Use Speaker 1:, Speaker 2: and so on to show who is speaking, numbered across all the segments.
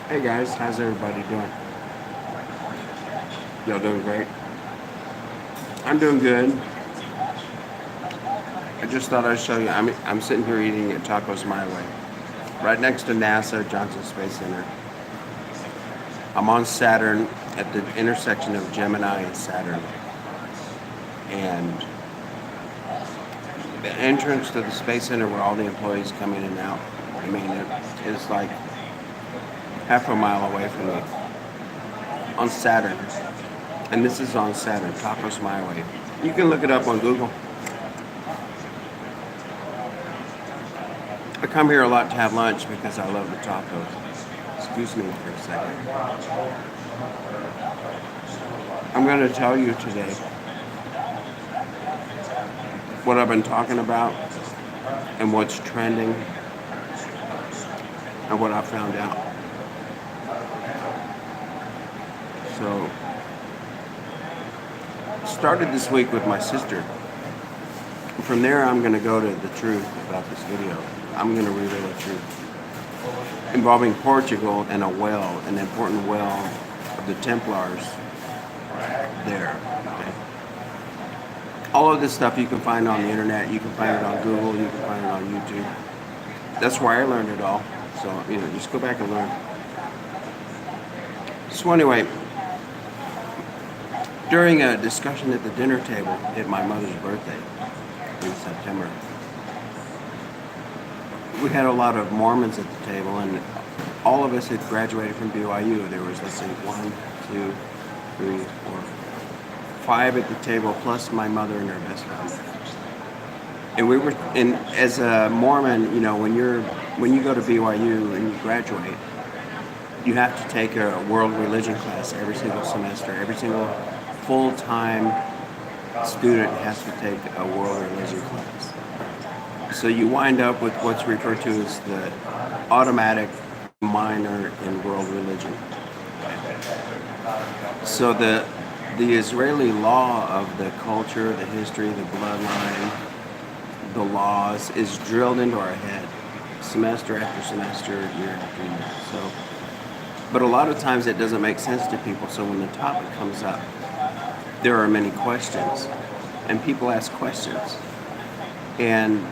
Speaker 1: Hey guys, how's everybody doing? Y'all doing great? I'm doing good. I just thought I'd show you. I'm sitting here eating at Tacos My Way, right next to NASA Johnson Space Center. I'm on Saturn at the intersection of Gemini and Saturn, and the entrance to the Space Center where all the employees come in and out. I mean, it's like half a mile away from me on Saturn, and this is on Saturn, Tacos My Way. You can look it up on Google. I come here a lot to have lunch because I love the tacos. Excuse me for a second. I'm going to tell you today what I've been talking about and what's trending and what I found out. So, started this week with my sister. From there, I'm going to go to the truth about this video. I'm going to reveal the truth involving Portugal and a well, an important well of the Templars there. Okay? All of this stuff you can find on the internet. You can find it on Google. You can find it on YouTube. That's where I learned it all. So, just go back and learn. So anyway, during a discussion at the dinner table at my mother's birthday in September, we had a lot of Mormons at the table, and all of us had graduated from BYU. There was, let's say, 1, 2, 3, 4, 5 at the table, plus my mother and her best friend. And we were, and as a Mormon, when you go to BYU and you graduate, you have to take a world religion class every single semester. Every single full-time student has to take a world religion class. So you wind up with what's referred to as the automatic minor in world religion. So the Israeli law of the culture, the history, the bloodline, the laws is drilled into our head semester after semester, year after year. So, but a lot of times it doesn't make sense to people. So when the topic comes up, there are many questions, and people ask questions. And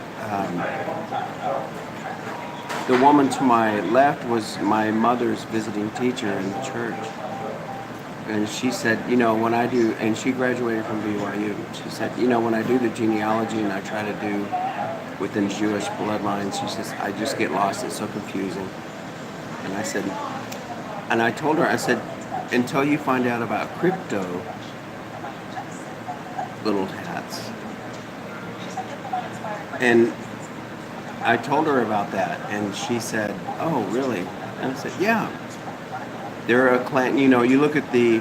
Speaker 1: the woman to my left was my mother's visiting teacher in the church. And she said, when I do, and she graduated from BYU, she said, when I do the genealogy and I try to do within Jewish bloodlines, she says, I just get lost. It's so confusing. And I told her, I said, until you find out about crypto little hats. And I told her about that, and she said, oh, really? And I said, yeah. They're a clan, you look at the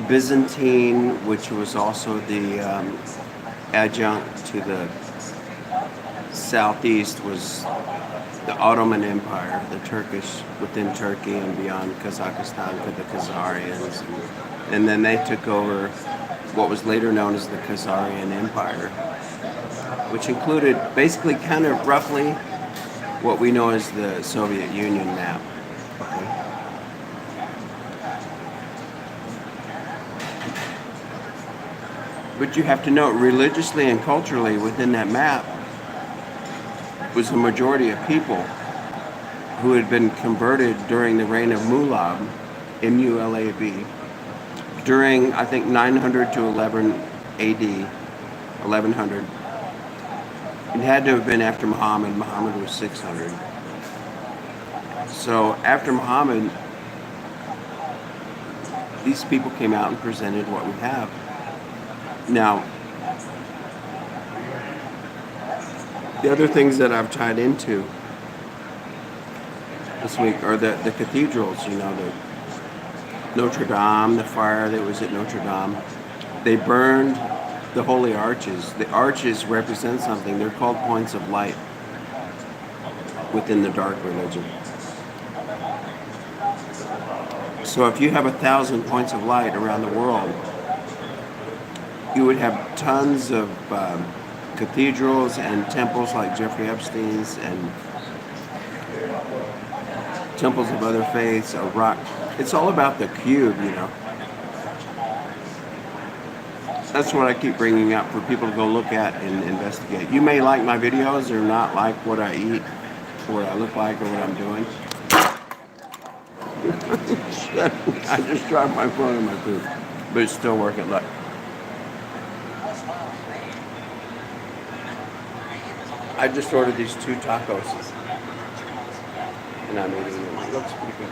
Speaker 1: Byzantine, which was also the adjunct to the southeast, was the Ottoman Empire, the Turkish within Turkey and beyond Kazakhstan, the Khazarians. And then they took over what was later known as the Khazarian Empire, which included basically kind of roughly what we know as the Soviet Union map. Okay? But you have to note, religiously and culturally within that map was a majority of people who had been converted during the reign of Mulab, M-U-L-A-B, during, I think, 900 to 11 AD, 1100. It had to have been after Muhammad. Muhammad was 600. So after Muhammad, these people came out and presented what we have. Now, the other things that I've tied into this week are the cathedrals, the Notre Dame, the fire that was at Notre Dame. They burned the holy arches. The arches represent something. They're called points of light within the dark religion. So if you have 1,000 points of light around the world, you would have tons of cathedrals and temples like Jeffrey Epstein's, and temples of other faiths, a rock. It's all about the cube, you know. That's what I keep bringing up for people to go look at and investigate. You may like my videos or not like what I eat, or what I look like, or what I'm doing. I just dropped my phone in my food, but it's still working. Look. I just ordered these 2 tacos, and I'm eating them. It looks pretty good.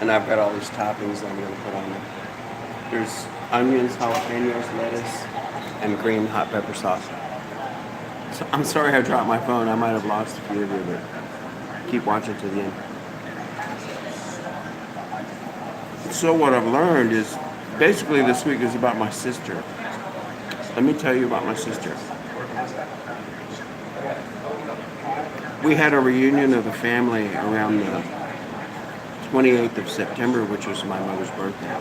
Speaker 1: And I've got all these toppings I'm going to put on them. There's onions, jalapenos, lettuce, and green hot pepper sauce. So I'm sorry I dropped my phone. I might have lost a few of you, but keep watching to the end. So what I've learned is, basically this week is about my sister. Let me tell you about my sister. We had a reunion of the family around the 28th of September, which was my mother's birthday.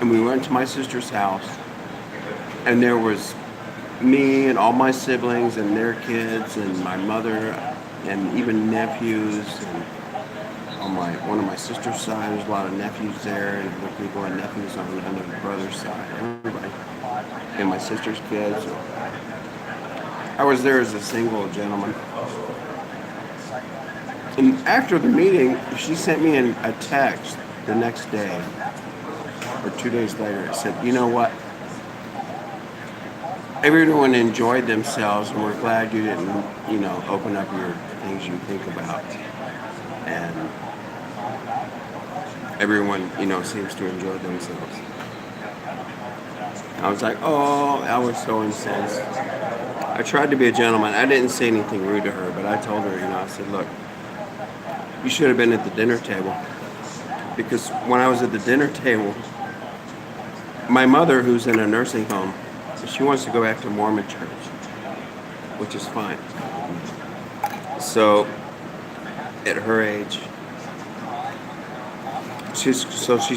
Speaker 1: And we went to my sister's house, and there was me and all my siblings and their kids and my mother and even nephews, and on one of my sister's side there's a lot of nephews there, and other people and nephews on the brother's side, everybody, and my sister's kids. I was there as a single gentleman. And after the meeting, she sent me a text the next day, or 2 days later. It said, you know what? Everyone enjoyed themselves, and we're glad you didn't, open up your things you think about. And everyone, seems to enjoy themselves. I was like, oh, I was so incensed. I tried to be a gentleman. I didn't say anything rude to her, but I told her, I said, look, you should have been at the dinner table. Because when I was at the dinner table, my mother, who's in a nursing home, she wants to go back to Mormon church, which is fine. So, at her age, she's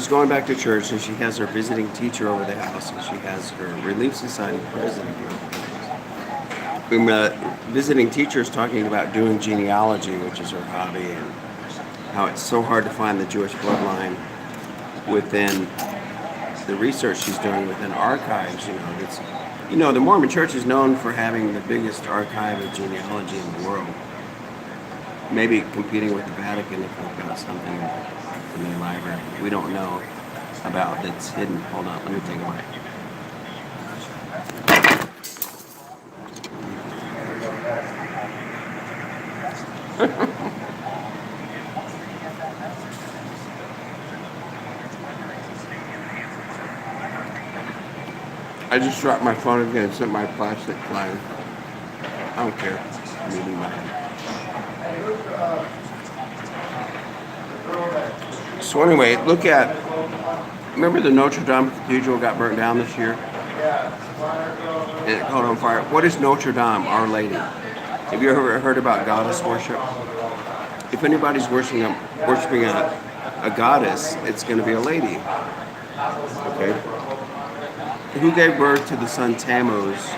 Speaker 1: going back to church, and she has her visiting teacher over the house, and she has her Relief Society president. And the visiting teacher is talking about doing genealogy, which is her hobby, and how it's so hard to find the Jewish bloodline within the research she's doing within archives. The Mormon Church is known for having the biggest archive of genealogy in the world. Maybe competing with the Vatican if they've got something in their library we don't know about that's hidden. Hold on, let me take a bite. I just dropped my phone again and sent my plastic flying. I don't care. I'm eating mine. So anyway, remember the Notre Dame Cathedral got burnt down this year? And it caught on fire. What is Notre Dame, Our Lady? Have you ever heard about goddess worship? If anybody's worshiping a goddess, it's going to be a lady. Okay? Who gave birth to the sun Tammuz,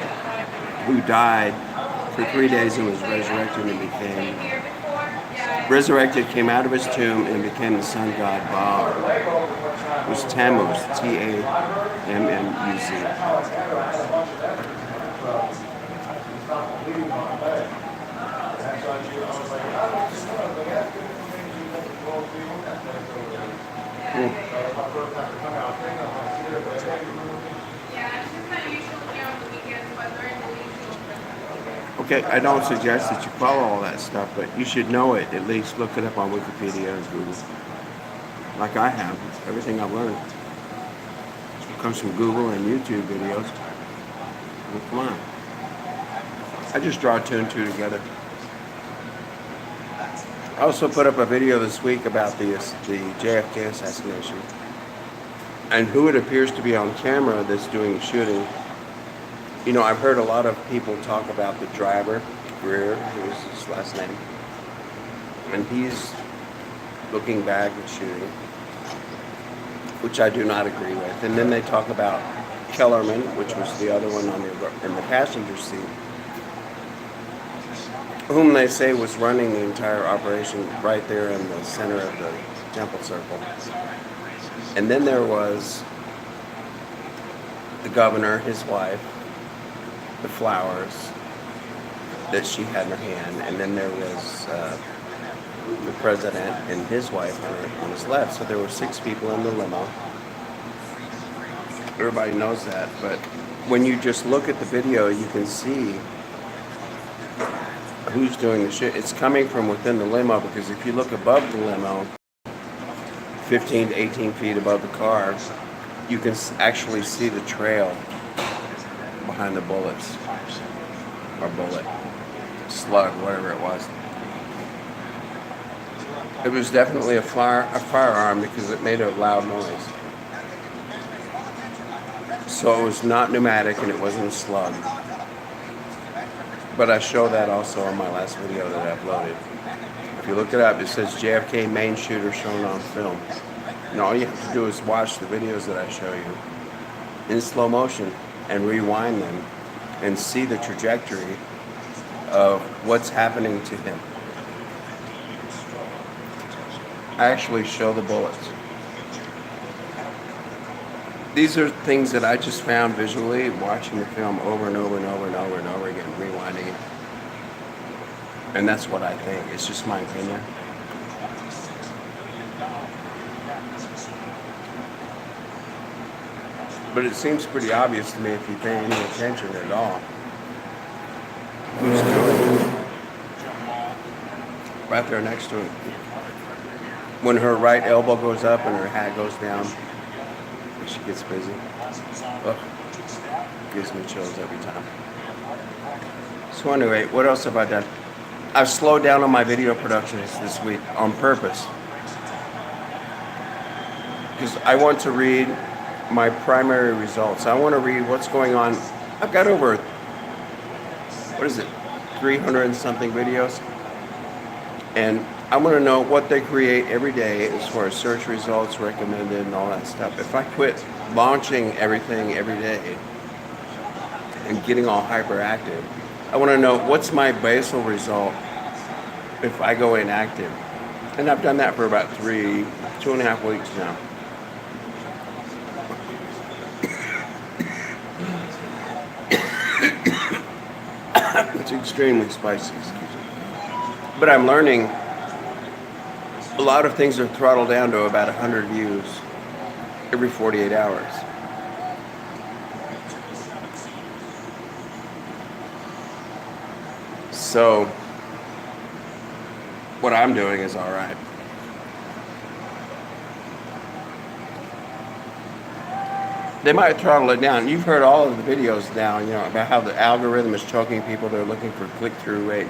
Speaker 1: who died for 3 days and was resurrected came out of his tomb and became the sun god Baal. It was Tammuz, Tammuz. Okay, I don't suggest that you follow all that stuff, but you should know it. At least look it up on Wikipedia and Google. Like I have. Everything I've learned comes from Google and YouTube videos. Well, come on. I just draw 2 and 2 together. I also put up a video this week about the JFK assassination and who it appears to be on camera that's doing the shooting. I've heard a lot of people talk about the driver, Greer, who was his last name, and he's looking back and shooting, which I do not agree with. And then they talk about Kellerman, which was the other one in the passenger seat. whom they say was running the entire operation right there in the center of the temple circle. And then there was the governor, his wife, the flowers that she had in her hand, and then there was the president and his wife on his left. So there were 6 people in the limo. Everybody knows that, but when you just look at the video, you can see who's doing the shit. It's coming from within the limo, because if you look above the limo, 15 to 18 feet above the car, you can actually see the trail behind the bullets, or bullet, slug, whatever it was. It was definitely a firearm, because it made a loud noise. So it was not pneumatic, and it wasn't a slug. But I show that also in my last video that I uploaded. If you look it up, it says JFK main shooter shown on film. And all you have to do is watch the videos that I show you in slow motion and rewind them and see the trajectory of what's happening to him. I actually show the bullets. These are things that I just found visually, watching the film over and over and over and over and over again, rewinding it. And that's what I think. It's just my opinion. But it seems pretty obvious to me, if you pay any attention at all, who's doing it. Right there next to him. When her right elbow goes up and her hat goes down, she gets busy. Ugh. Gives me chills every time. So anyway, what else have I done? I've slowed down on my video productions this week on purpose, because I want to read my primary results. I want to read what's going on. I've got over, 300 and something videos, and I want to know what they create every day as far as search results, recommended, and all that stuff. If I quit launching everything every day and getting all hyperactive, I want to know what's my basal result if I go inactive. And I've done that for about 2.5 weeks now. It's extremely spicy, excuse me. But I'm learning a lot of things are throttled down to about 100 views every 48 hours. So what I'm doing is all right. They might throttle it down. You've heard all of the videos now, about how the algorithm is choking people. They're looking for click-through rate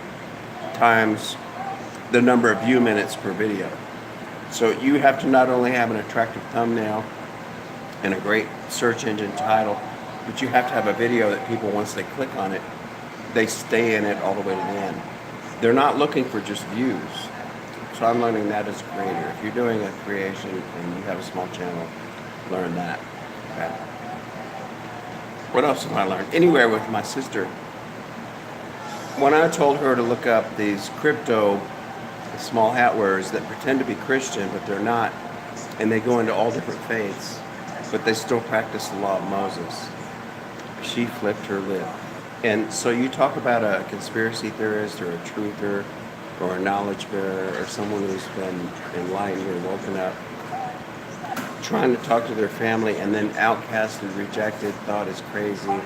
Speaker 1: times the number of view minutes per video. So you have to not only have an attractive thumbnail and a great search engine title, but you have to have a video that people, once they click on it, they stay in it all the way to the end. They're not looking for just views. So I'm learning that as a creator. If you're doing a creation and you have a small channel, learn that. Okay. What else have I learned? Anywhere with my sister. When I told her to look up these crypto small hat wearers that pretend to be Christian, but they're not, and they go into all different faiths, but they still practice the law of Moses, she flipped her lid. And so you talk about a conspiracy theorist or a truther or a knowledge bearer or someone who's been enlightened or woken up, trying to talk to their family and then outcasted, rejected, thought is crazy,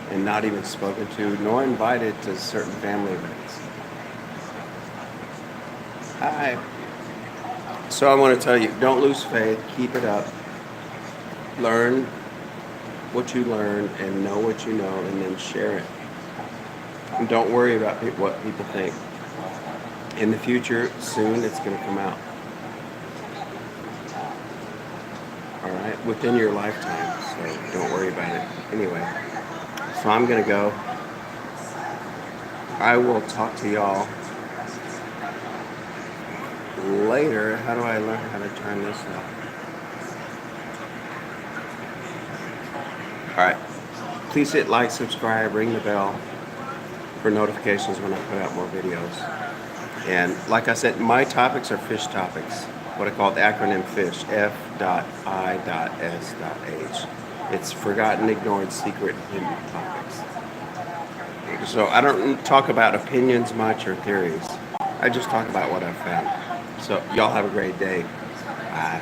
Speaker 1: and not even spoken to, nor invited to certain family events. Hi. So I want to tell you, don't lose faith, keep it up, learn what you learn and know what you know, and then share it. And don't worry about what people think. In the future, soon it's going to come out. All right, within your lifetime, so don't worry about it. Anyway, so I'm going to go. I will talk to y'all later. How do I learn how to turn this off? All right, please hit like, subscribe, ring the bell,
Speaker 2: for notifications when I put out more videos. And like I said, my topics are fish topics, what I call the acronym FISH, F.I.S.H. It's forgotten, ignored, secret, hidden topics. So I don't talk about opinions much or theories. I just talk about what I've found. So y'all have a great day. Bye.